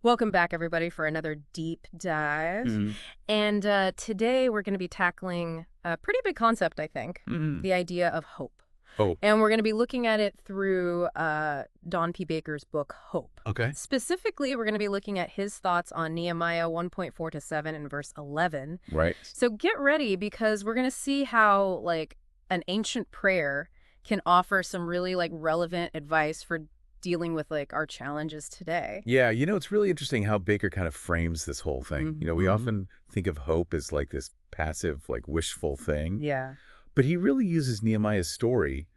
Welcome back, everybody, for another deep dive. Mhm. And today we're going to be tackling a pretty big concept, I think, Mhm. the idea of hope. Oh, And we're going to be looking at it through Don P. Baker's book, Hope. okay. Specifically, we're going to be looking at his thoughts on Nehemiah 1.4-7 and verse 11. Right. So get ready, because we're going to see how, an ancient prayer can offer some really, relevant advice for dealing with, our challenges today. Yeah, it's really interesting how Baker kind of frames this whole thing. We Mhm. often think of hope as like this passive, like wishful thing, Yeah. but he really uses Nehemiah's story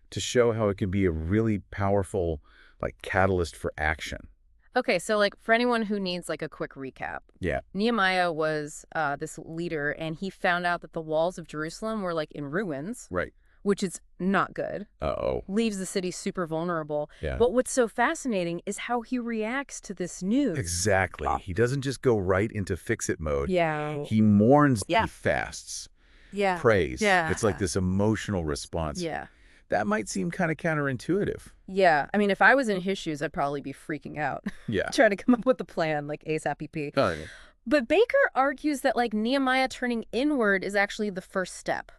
to show how it can be a really powerful, like catalyst for action. Okay, so for anyone who needs a quick recap, Yeah, Nehemiah was this leader, and he found out that the walls of Jerusalem were in ruins, right. which is not good. Uh-oh. Leaves the city super vulnerable. Yeah. But what's so fascinating is how he reacts to this news. Exactly. He doesn't just go right into fix-it mode. Yeah. He mourns, Yeah. he fasts, Yeah. prays. Yeah. It's like this emotional response. Yeah. That might seem kind of counterintuitive. Yeah. I mean, if I was in his shoes, I'd probably be freaking out, Yeah. trying to come up with a plan, ASAP. Oh, yeah. But Baker argues that Nehemiah turning inward is actually the first step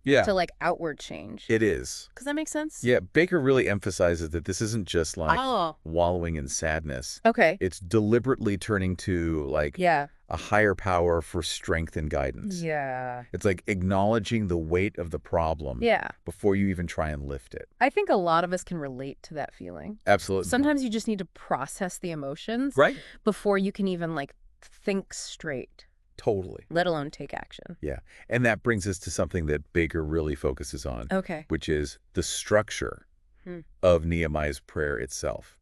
Yeah, to outward change. it is. Does that make sense? Yeah, Baker really emphasizes that this isn't just Oh, wallowing in sadness. okay. It's deliberately turning to Yeah. a higher power for strength and guidance. Yeah. It's like acknowledging the weight of the problem Yeah. before you even try and lift it. I think a lot of us can relate to that feeling. Absolutely. Sometimes you just need to process the emotions Right? before you can even think straight, Totally. let alone take action. Yeah. And that brings us to something that Baker really focuses on, Okay. which is the structure Hmm. of Nehemiah's prayer itself.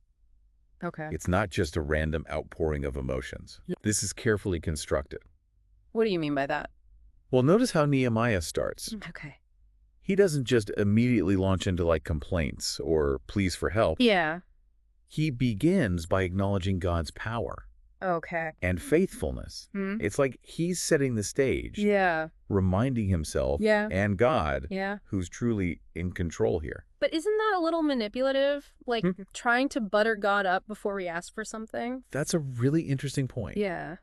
Okay. It's not just a random outpouring of emotions. This is carefully constructed. What do you mean by that? Well, notice how Nehemiah starts. Okay. He doesn't just immediately launch into complaints or pleas for help. Yeah. He begins by acknowledging God's power Okay. and faithfulness. Hmm? It's like he's setting the stage, Yeah. reminding himself Yeah. and God Yeah. who's truly in control here. But isn't that a little manipulative? Mhm. Trying to butter God up before we ask for something? That's a really interesting point. Yeah.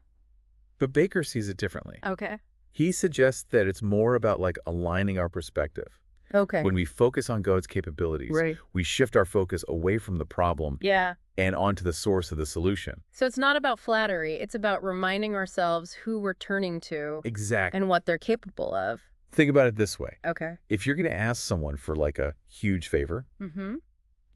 But Baker sees it differently. Okay. He suggests that it's more about aligning our perspective. Okay. When we focus on God's capabilities, Right. we shift our focus away from the problem Yeah. and onto the source of the solution. So it's not about flattery. It's about reminding ourselves who we're turning to Exactly. and what they're capable of. Think about it this way. Okay. If you're going to ask someone for a huge favor, Mm-hmm.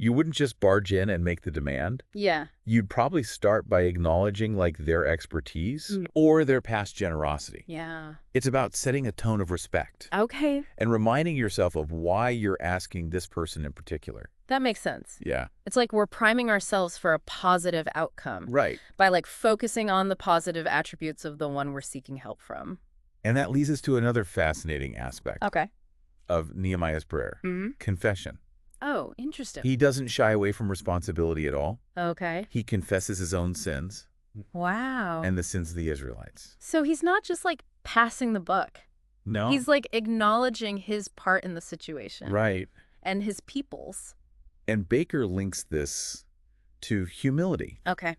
you wouldn't just barge in and make the demand. Yeah. You'd probably start by acknowledging their expertise Mm. or their past generosity. Yeah. It's about setting a tone of respect Okay. and reminding yourself of why you're asking this person in particular. That makes sense. Yeah. It's like we're priming ourselves for a positive outcome Right. by focusing on the positive attributes of the one we're seeking help from. And that leads us to another fascinating aspect Okay. of Nehemiah's prayer, Mm-hmm. confession. Oh, interesting. He doesn't shy away from responsibility at all. Okay. He confesses his own sins Wow. and the sins of the Israelites. So he's not just passing the buck. No? He's acknowledging his part in the situation. Right. And his people's. And Baker links this to humility. Okay.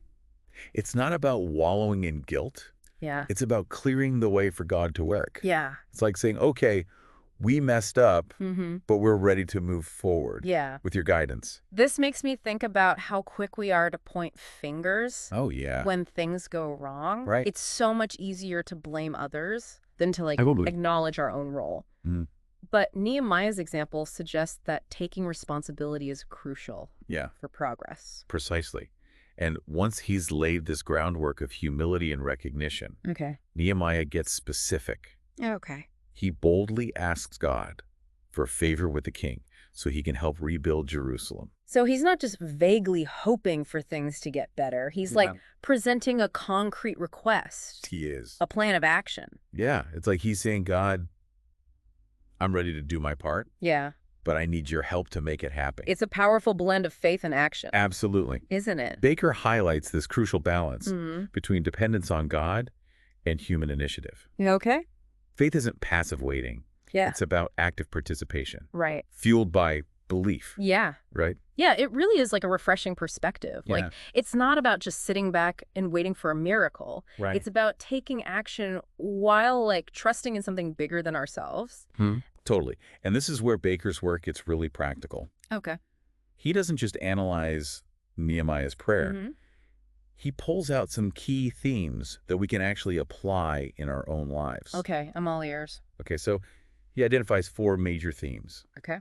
It's not about wallowing in guilt. Yeah. It's about clearing the way for God to work. Yeah. It's like saying, okay, we messed up, Mm-hmm. but we're ready to move forward Yeah. with your guidance. This makes me think about how quick we are to point fingers Oh, yeah. when things go wrong. Right. It's so much easier to blame others than to Totally. acknowledge our own role. Mm. But Nehemiah's example suggests that taking responsibility is crucial Yeah, for progress. precisely. And once he's laid this groundwork of humility and recognition, Okay. Nehemiah gets specific. Okay. He boldly asks God for favor with the king so he can help rebuild Jerusalem. So he's not just vaguely hoping for things to get better. He's Yeah. presenting a concrete request, He is. a plan of action. Yeah, it's like he's saying, God, I'm ready to do my part, Yeah. but I need your help to make it happen. It's a powerful blend of faith and action, Absolutely. isn't it? Baker highlights this crucial balance Mm-hmm. between dependence on God and human initiative. Okay. Faith isn't passive waiting. Yeah. It's about active participation, Right. fueled by belief, Yeah. right? Yeah, it really is like a refreshing perspective. Yeah. Like, it's not about just sitting back and waiting for a miracle. Right. It's about taking action while, like, trusting in something bigger than ourselves. Totally. And this is where Baker's work gets really practical. Okay. He doesn't just analyze Nehemiah's prayer. Mm-hmm. He pulls out some key themes that we can actually apply in our own lives. Okay, I'm all ears. Okay, so he identifies 4 major themes. Okay.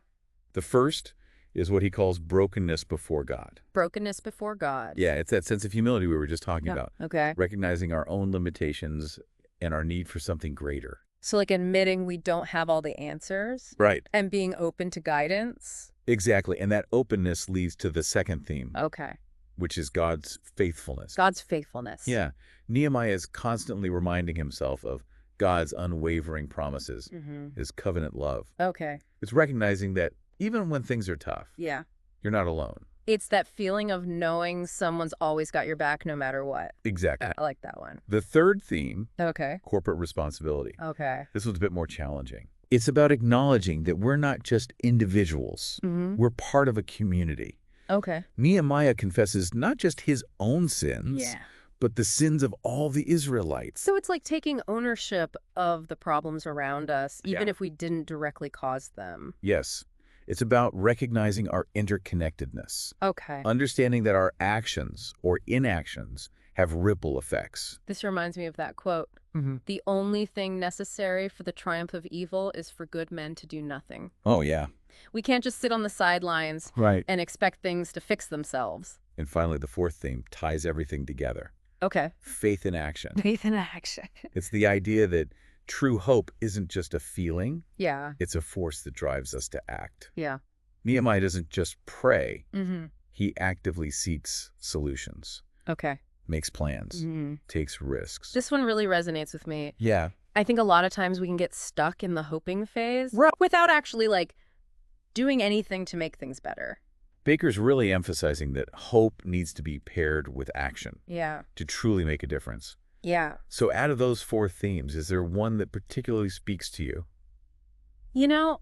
The first is what he calls brokenness before God. Brokenness before God. Yeah, it's that sense of humility we were just talking about. Okay. Recognizing our own limitations and our need for something greater. So, like, admitting we don't have all the answers Right. and being open to guidance. Exactly. And that openness leads to the second theme, Okay. which is God's faithfulness. God's faithfulness. Yeah. Nehemiah is constantly reminding himself of God's unwavering promises, his covenant love. Okay. It's recognizing that even when things are tough, Yeah. you're not alone. It's that feeling of knowing someone's always got your back no matter what. Exactly. I like that one. The third theme, Okay. corporate responsibility. Okay. This was a bit more challenging. It's about acknowledging that we're not just individuals. We're part of a community. Okay. Nehemiah confesses not just his own sins, but the sins of all the Israelites. So it's like taking ownership of the problems around us, even Yeah. if we didn't directly cause them. Yes, it's about recognizing our interconnectedness, Okay. understanding that our actions or inactions have ripple effects. This reminds me of that quote. The only thing necessary for the triumph of evil is for good men to do nothing. Oh, yeah. We can't just sit on the sidelines Right. and expect things to fix themselves. And finally, the fourth theme ties everything together. Okay. Faith in action. Faith in action. It's the idea that true hope isn't just a feeling, Yeah. it's a force that drives us to act. Yeah. Nehemiah doesn't just pray, Mm-hmm. he actively seeks solutions, Okay. makes plans, Mm-hmm. takes risks. This one really resonates with me. Yeah. I think a lot of times we can get stuck in the hoping phase Right. without actually, like, doing anything to make things better. Baker's really emphasizing that hope needs to be paired with action Yeah. to truly make a difference. Yeah. So out of those 4 themes, is there one that particularly speaks to you? You know,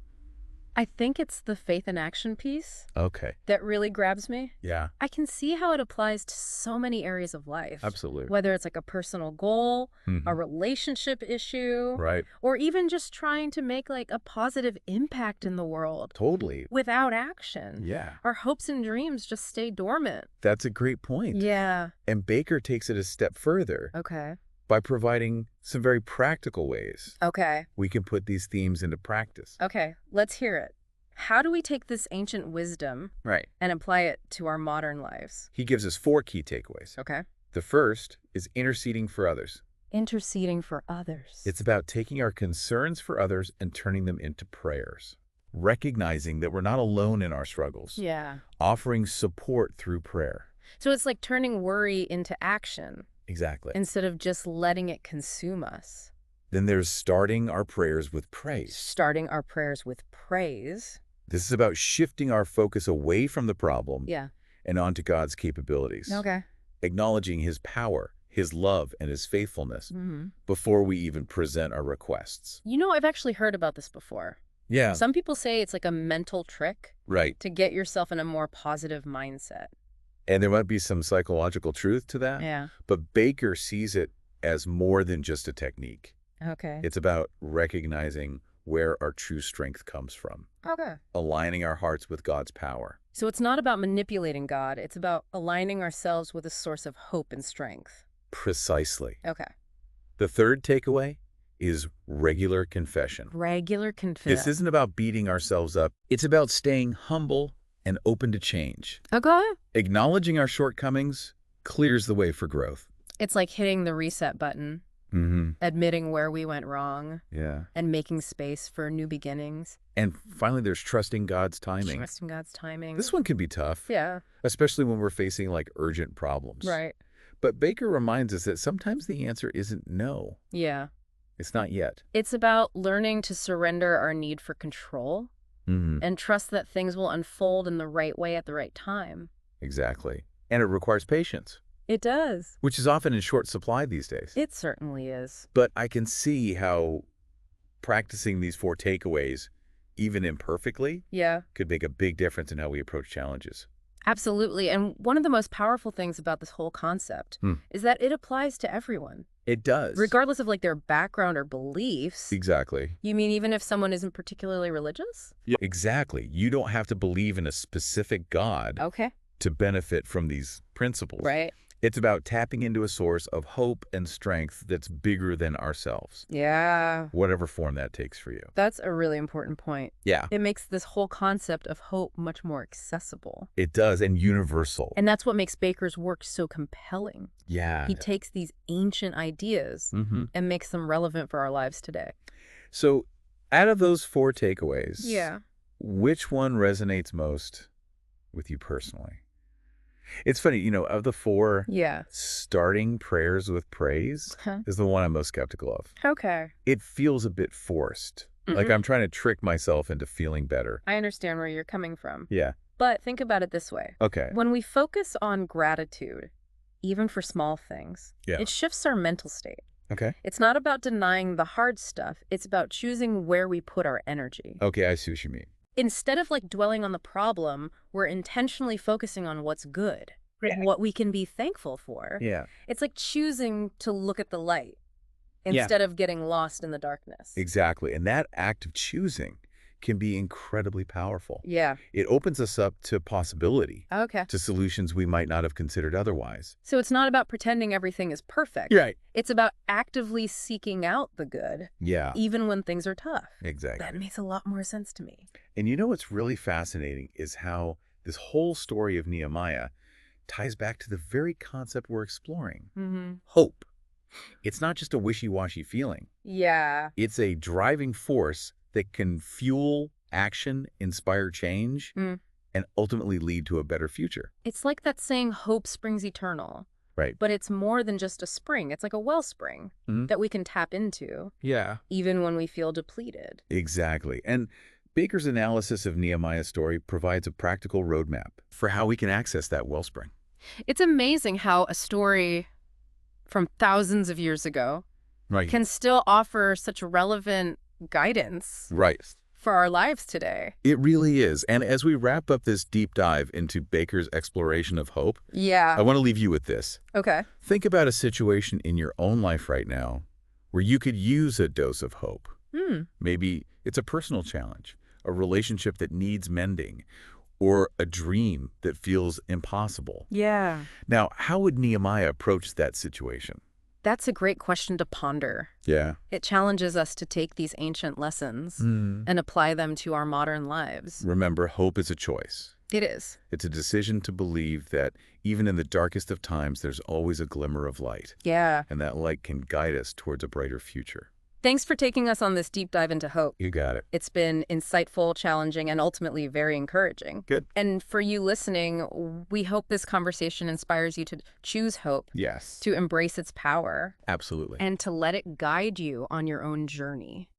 I think it's the faith in action piece Okay. that really grabs me. Yeah, I can see how it applies to so many areas of life. absolutely. Whether it's like a personal goal, Mhm. a relationship issue, Right. or even just trying to make like a positive impact in the world. Totally. Without action, Yeah. our hopes and dreams just stay dormant. That's a great point. Yeah. And Baker takes it a step further Okay. by providing some very practical ways Okay. we can put these themes into practice. Okay. Let's hear it. How do we take this ancient wisdom Right. and apply it to our modern lives? He gives us 4 key takeaways. Okay. The first is interceding for others. Interceding for others. It's about taking our concerns for others and turning them into prayers. Recognizing that we're not alone in our struggles. Yeah. Offering support through prayer. So it's like turning worry into action Exactly. instead of just letting it consume us. Then there's starting our prayers with praise. Starting our prayers with praise. This is about shifting our focus away from the problem Yeah. and onto God's capabilities. Okay. Acknowledging his power, his love, and his faithfulness Mm-hmm. before we even present our requests. You know, I've actually heard about this before. Yeah. Some people say it's like a mental trick Right. to get yourself in a more positive mindset. And there might be some psychological truth to that. Yeah. But Baker sees it as more than just a technique. Okay. It's about recognizing where our true strength comes from, Okay. aligning our hearts with God's power. So it's not about manipulating God. It's about aligning ourselves with a source of hope and strength. Precisely. Okay. The third takeaway is regular confession. Regular confession. This isn't about beating ourselves up. It's about staying humble and open to change. Okay. Acknowledging our shortcomings clears the way for growth. It's like hitting the reset button, Mm-hmm. admitting where we went wrong, Yeah. and making space for new beginnings. And finally, there's trusting God's timing. Trusting God's timing. This one can be tough, Yeah. especially when we're facing like urgent problems. Right. But Baker reminds us that sometimes the answer isn't no. Yeah. It's not yet. It's about learning to surrender our need for control Mm-hmm. and trust that things will unfold in the right way at the right time. Exactly. And it requires patience, It does. which is often in short supply these days. It certainly is. But I can see how practicing these 4 takeaways even imperfectly, Yeah. could make a big difference in how we approach challenges. Absolutely. And one of the most powerful things about this whole concept is that it applies to everyone, It does. regardless of like their background or beliefs. Exactly. You mean even if someone isn't particularly religious? Yeah. Exactly. You don't have to believe in a specific God Okay. to benefit from these principles. Right. It's about tapping into a source of hope and strength that's bigger than ourselves, Yeah. whatever form that takes for you. That's a really important point. Yeah, It makes this whole concept of hope much more accessible. it does, and universal. And that's what makes Baker's work so compelling. Yeah. He takes these ancient ideas and makes them relevant for our lives today. So, out of those 4 takeaways, Yeah. which one resonates most with you personally? It's funny, of the 4, Yeah. starting prayers with praise Huh. is the one I'm most skeptical of. Okay. It feels a bit forced, like I'm trying to trick myself into feeling better. I understand where you're coming from. Yeah. But think about it this way. Okay. When we focus on gratitude, even for small things, Yeah. it shifts our mental state. Okay. It's not about denying the hard stuff. It's about choosing where we put our energy. Okay, I see what you mean. Instead of like dwelling on the problem, we're intentionally focusing on what's good, Yeah. what we can be thankful for. Yeah. It's like choosing to look at the light instead of getting lost in the darkness. Exactly. And that act of choosing can be incredibly powerful. Yeah. It opens us up to possibility, Okay. to solutions we might not have considered otherwise. So it's not about pretending everything is perfect. Right. It's about actively seeking out the good, Yeah, even when things are tough. exactly. That makes a lot more sense to me. And what's really fascinating is how this whole story of Nehemiah ties back to the very concept we're exploring, hope. It's not just a wishy-washy feeling. Yeah. It's a driving force that can fuel action, inspire change, and ultimately lead to a better future. It's like that saying, hope springs eternal. Right. But it's more than just a spring. It's like a wellspring that we can tap into, Yeah. even when we feel depleted. Exactly. And Baker's analysis of Nehemiah's story provides a practical roadmap for how we can access that wellspring. It's amazing how a story from thousands of years ago Right. can still offer such relevant guidance Right. for our lives today. It really is. And as we wrap up this deep dive into Baker's exploration of hope, I Yeah. want to leave you with this. Okay. Think about a situation in your own life right now where you could use a dose of hope. Maybe it's a personal challenge, a relationship that needs mending, or a dream that feels impossible. Yeah. Now, how would Nehemiah approach that situation? That's a great question to ponder. Yeah. It challenges us to take these ancient lessons and apply them to our modern lives. Remember, hope is a choice. It is. It's a decision to believe that even in the darkest of times, there's always a glimmer of light, Yeah. and that light can guide us towards a brighter future. Thanks for taking us on this deep dive into hope. You got it. It's been insightful, challenging, and ultimately very encouraging. Good. And for you listening, we hope this conversation inspires you to choose hope, Yes. to embrace its power, Absolutely. and to let it guide you on your own journey.